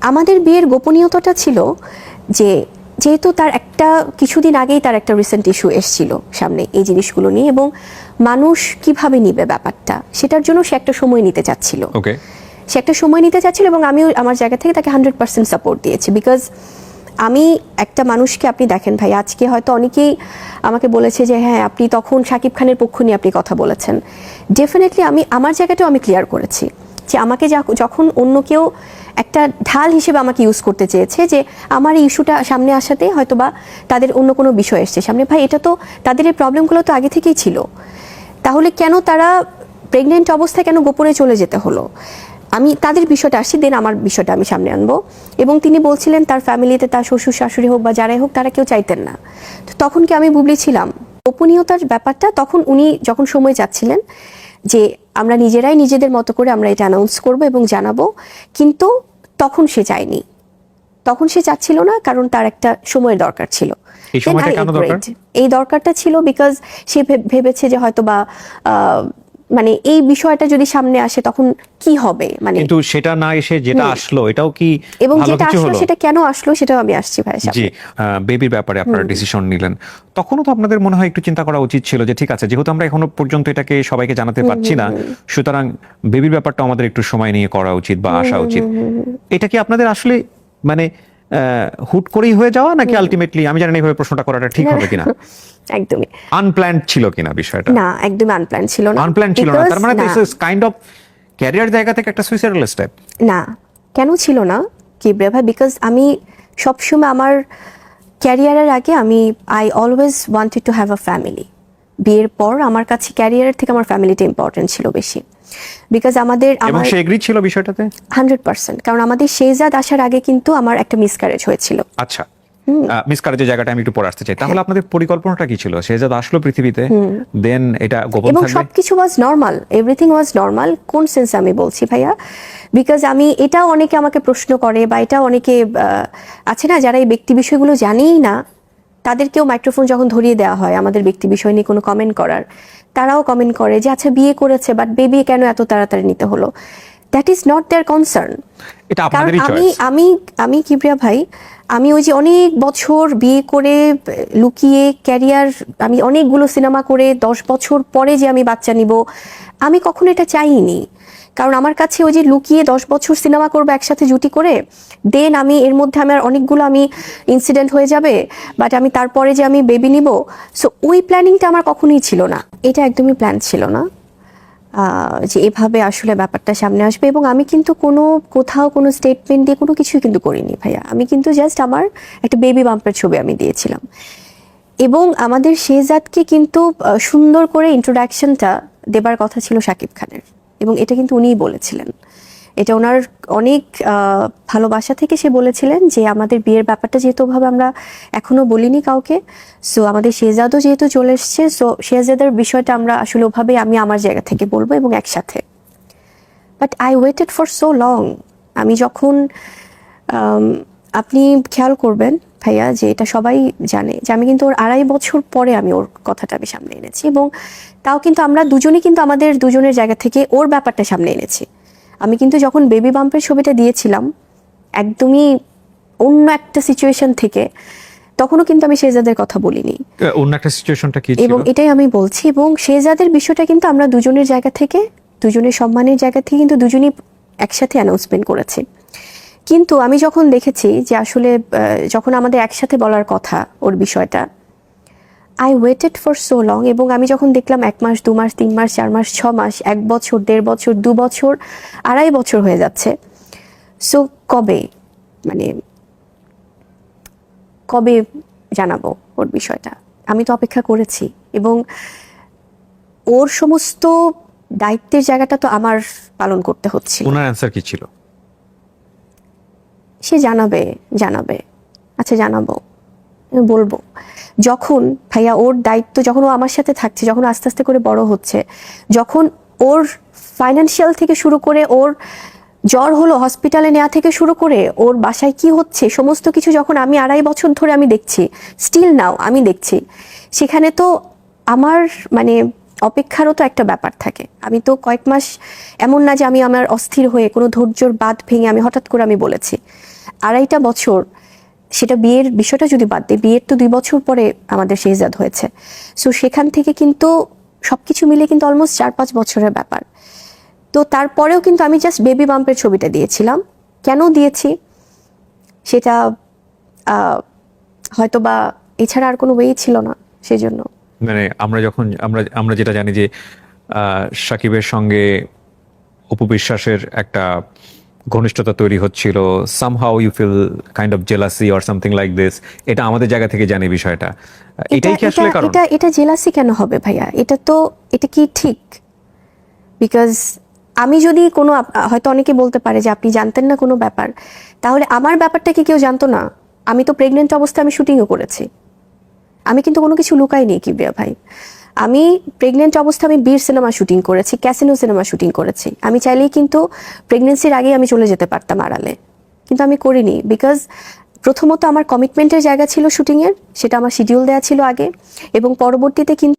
আমাদের বিয়ের গোপনীয়তাটা ছিল যে যেহেতু তার একটা কিছুদিন আগেই তার একটা রিসেন্ট ইস্যু এসেছিল সামনে এই জিনিসগুলো নিয়ে, এবং মানুষ কিভাবে নিবে ব্যাপারটা সেটার জন্য সে একটা সময় নিতে চাচ্ছিল। সে একটা সময় নিতে চাচ্ছিল এবং আমিও আমার জায়গা থেকে তাকে 100% সাপোর্ট দিয়েছি। বিকজ আমি একটা মানুষকে, আপনি দেখেন ভাই, আজকে হয়তো অনেকেই আমাকে বলেছে যে হ্যাঁ আপনি তখন শাকিব খানের পক্ষ নিয়ে আপনি কথা বলেছেন। ডেফিনেটলি আমি আমার জায়গাটাও আমি ক্লিয়ার করেছি যে আমাকে যখন অন্য কেউ একটা ঢাল হিসেবে আমাকে ইউজ করতে চেয়েছে, যে আমার এই ইস্যুটা সামনে আসাতে হয়তো বা তাদের অন্য কোনো বিষয় এসছে সামনে, ভাই এটা তো তাদের এই প্রবলেমগুলো তো আগে থেকেই ছিল, তাহলে কেন তারা প্রেগনেন্ট অবস্থায় কেন গোপনে চলে যেতে হলো? আমি তাদের বিষয়টা আসছি, দেন আমার বিষয়টা আমি সামনে আনবো। এবং তিনি বলছিলেন তার ফ্যামিলিতে তার শ্বশুর শাশুড়ি হোক বা যারাই হোক তারা কেউ চাইতেন না। তো তখন কি আমি বুবলি ছিলাম? গোপনীয়তার ব্যাপারটা তখন উনি যখন সময় চাচ্ছিলেন যে আমরা নিজেরাই নিজেদের মতো করে আমরা এটা অ্যানাউন্স করবো এবং জানাবো, কিন্তু তখন সে চায়নি, তখন সে চাচ্ছিল না, কারণ তার একটা সময়ের দরকার ছিল। এই দরকারটা ছিল বিকজ সে ভেবেছে যে হয়তো বা মানে এই বিষয়টা যদি সামনে আসে তখন কি হবে, মানে কিন্তু সেটা না এসে যেটা আসলো এটাও কি এবং যেটা আসলো সেটা কেন আসলো সেটাও আমি আসছি ভাই। জি, বেবির ব্যাপারে আপনারা ডিসিশন নিলেন, তখনও তো আপনাদের মনে হয় একটু চিন্তা করা উচিত ছিল যে ঠিক আছে, যেহেতু আমরা এখনো পর্যন্ত এটাকে সবাইকে জানাতে পারছি না, সুতরাং বেবির ব্যাপারটা আমাদের একটু সময় নিয়ে করা উচিত বা আসা উচিত। এটা কি আপনাদের আসলে মানে হুট করেই হয়ে যাওয়া, নাকি আলটিমেটলি, আমি জানি না এইভাবে প্রশ্নটা করাটা ঠিক হবে কিনা, একদমই আনপ্ল্যান্ড ছিল কিনা বিষয়টা? না, একদমই আনপ্ল্যান্ড ছিল না। আনপ্ল্যান্ড ছিল না, তার মানে this is kind of career জায়গা থেকে একটা সুইসাইডাল স্টেপ। না, কেন ছিল না কিবরিয়া ভাই? বিকজ আমি সবসময় আমার ক্যারিয়ারের আগে I always wanted to have a family. বিয়ের পর আমার কাছে ক্যারিয়ারের থেকে আমার ফ্যামিলিটা ইম্পর্টেন্ট ছিল বেশি। বিকজ এবং সে এগ্রি ছিল বিষয়টাতে 100%, কারণ আমাদের শেহজাদ আসার আগে কিন্তু আমার একটা মিসক্যারেজ হয়েছিল। আচ্ছা, মিসক্যারেজের জায়গাটা আমি একটু পরে আসতে চাই। তাহলে আপনাদের পরিকল্পনাটা কি ছিল? শেহজাদ আসলো পৃথিবীতে, দেন এটা গোপন এবং থাকবে, সবকিছু ওয়াজ নরমাল, এভরিথিং ওয়াজ নরমাল। কোন সেন্সে আমি বলছি ভাইয়া? বিকজ এটাও অনেকে আমাকে প্রশ্ন করে, বা এটা অনেকে আছে না যারা এই ব্যক্তি বিষয়গুলো জানেই না, তাদেরকেও মাইক্রোফোন যখন ধরিয়ে দেওয়া হয় আমাদের ব্যক্তি বিষয় নিয়ে কোনো কমেন্ট করার, তারাও কমেন্ট করে যে আচ্ছা বিয়ে করেছে বাট বেবি কেন এত তাড়াতাড়ি নিতে হলো। That is not their concern. কারণ আমি কিবরিয়া ভাই, আমি ওই যে অনেক বছর বিয়ে করে লুকিয়ে ক্যারিয়ার, আমি অনেকগুলো সিনেমা করে 10 বছর পরে যে আমি বাচ্চা নিব, আমি কখনো এটা চাইনি। কারণ আমার কাছে ওই যে লুকিয়ে 10 বছর সিনেমা করবো একসাথে জুটি করে, দেন আমি এর মধ্যে আমার অনেকগুলো ইনসিডেন্ট হয়ে যাবে, বাট আমি তারপরে যে আমি বেবি নিব, সো ওই প্ল্যানিংটা আমার কখনোই ছিল না। এটা একদমই প্ল্যান ছিল না যে এভাবে আসলে ব্যাপারটা সামনে আসবে। এবং আমি কিন্তু কোথাও কোনো স্টেটমেন্ট দিয়ে কোনো কিছুই কিন্তু করিনি ভাইয়া। আমি কিন্তু জাস্ট আমার একটা বেবি বাম্পের ছবি আমি দিয়েছিলাম, এবং আমাদের শেহজাদকে কিন্তু সুন্দর করে ইন্ট্রোডাকশনটা দেবার কথা ছিল শাকিব খানের, এবং এটা কিন্তু উনিই বলেছিলেন। এটা ওনার অনেক ভালোবাসা থেকে সে বলেছিলেন যে আমাদের বিয়ের ব্যাপারটা যেহেতু ভাবে আমরা এখনো বলিনি কাউকে, সো আমাদের শেহজাদও যেহেতু চলে এসছে, সো শেহজাদের বিষয়টা আমরা আসলে ওভাবে আমি আমার জায়গা থেকে বলবো এবং একসাথে। But I waited for so long. আমি যখন আপনি খেয়াল করবেন ভাইয়া যে এটা সবাই জানে যে আমি কিন্তু ওর 2.5 বছর পরে আমি ওর কথাটা আমি সামনে এনেছি, এবং তাও কিন্তু আমরা দুজনেই কিন্তু আমাদের দুজনের জায়গা থেকে ওর ব্যাপারটা সামনে এনেছি। আমি কিন্তু যখন বেবি বাম্পের ছবিটা দিয়েছিলাম একদমই অন্য একটা সিচুয়েশন থেকে, তখনও কিন্তু আমি শেহজাদের কথা বলিনি। অন্য একটা সিচুয়েশনটা কি ছিল? এবং এটাই আমি বলছি, এবং শেহজাদের বিষয়টা কিন্তু আমরা দুজনের জায়গা থেকে, দুজনের সম্মানের জায়গা থেকে কিন্তু দুজনেই একসাথে অ্যানাউন্সমেন্ট করেছি। কিন্তু আমি যখন দেখেছি যে আসলে যখন আমাদের একসাথে বলার কথা ওর বিষয়টা, I waited for so long. এবং আমি যখন দেখলাম 1 মাস 2 মাস 3 মাস 4 মাস 6 মাস 1 বছর 1.5 বছর 2 বছর 2.5 বছর হয়ে যাচ্ছে, সো কবে জানাবো ওর বিষয়টা? আমি তো অপেক্ষা করেছি, এবং ওর সমস্ত দায়িত্বের জায়গাটা তো আমার পালন করতে হচ্ছে। ওনার অ্যানসার কি ছিল? সে জানাবে। আচ্ছা জানাবো, বলবো যখন ভাইয়া ওর দায়িত্ব, যখন ও আমার সাথে থাকছে, যখন আস্তে আস্তে করে বড় হচ্ছে, যখন ওর ফাইন্যান্সিয়াল থেকে শুরু করে, ওর জ্বর হলো হসপিটালে নেওয়া থেকে শুরু করে, ওর বাসায় কি হচ্ছে সমস্ত কিছু যখন আমি 2.5 বছর ধরে আমি দেখছি, স্টিল নাও আমি দেখছি, সেখানে তো আমার অপেক্ষারও তো একটা ব্যাপার থাকে। আমি তো কয়েক মাস, এমন না যে আমি আমার অস্থির হয়ে কোনো ধৈর্যর বাঁধ ভেঙে আমি হঠাৎ করে আমি বলেছি। 2.5 বছর, সেটা বিয়ের বিষয়টা যদি বাদ দিই, বিয়ের তো 2 বছর পরে আমাদের শেহজাদ হয়েছে। সো সেখান থেকে কিন্তু সবকিছু মিলে কিন্তু অলমোস্ট 4-5 বছরের ব্যাপার। তো তারপরেও কিন্তু আমি জাস্ট বেবি বাম্পের ছবিটা দিয়েছিলাম। কেন দিয়েছি সেটা হয়তো বা এছাড়া আর কোনো ওয়েই ছিল না, সেজন্য। মানে আমরা যেটা জানি যে সাকিবের সঙ্গে অপু বিশ্বাসের একটা ঘনিষ্ঠতা তৈরি হচ্ছিল, somehow you feel kind of jealousy or something like this, এটা আমাদের জায়গা থেকে জানি বিষয়টা। এটাই কি আসলে কারণ? এটা জেলাসি কেন হবে ভাইয়া? এটা কি ঠিক? বিকজ আমি যদি কোনো হয়তো অনেকে বলতে পারে যে আপনি জানতেন না কোনো ব্যাপার, তাহলে আমার ব্যাপারটা কি কেউ জানতো না? আমি তো প্রেগনেন্ট অবস্থায় আমি শুটিংও করেছি, আমি কিন্তু কোনো কিছু লুকাইনি কিবরিয়া ভাই। আমি প্রেগনেন্ট অবস্থায় আমি বীর সিনেমা শুটিং করেছি, ক্যাসিনো সিনেমা শুটিং করেছি। আমি চাইলেই কিন্তু প্রেগনেন্সির আগেই আমি চলে যেতে পারতাম আড়ালে, কিন্তু আমি করিনি। বিকজ প্রথমত আমার কমিটমেন্টের জায়গা ছিল শুটিংয়ের, সেটা আমার শিডিউল দেওয়া ছিল আগে, এবং পরবর্তীতে কিন্তু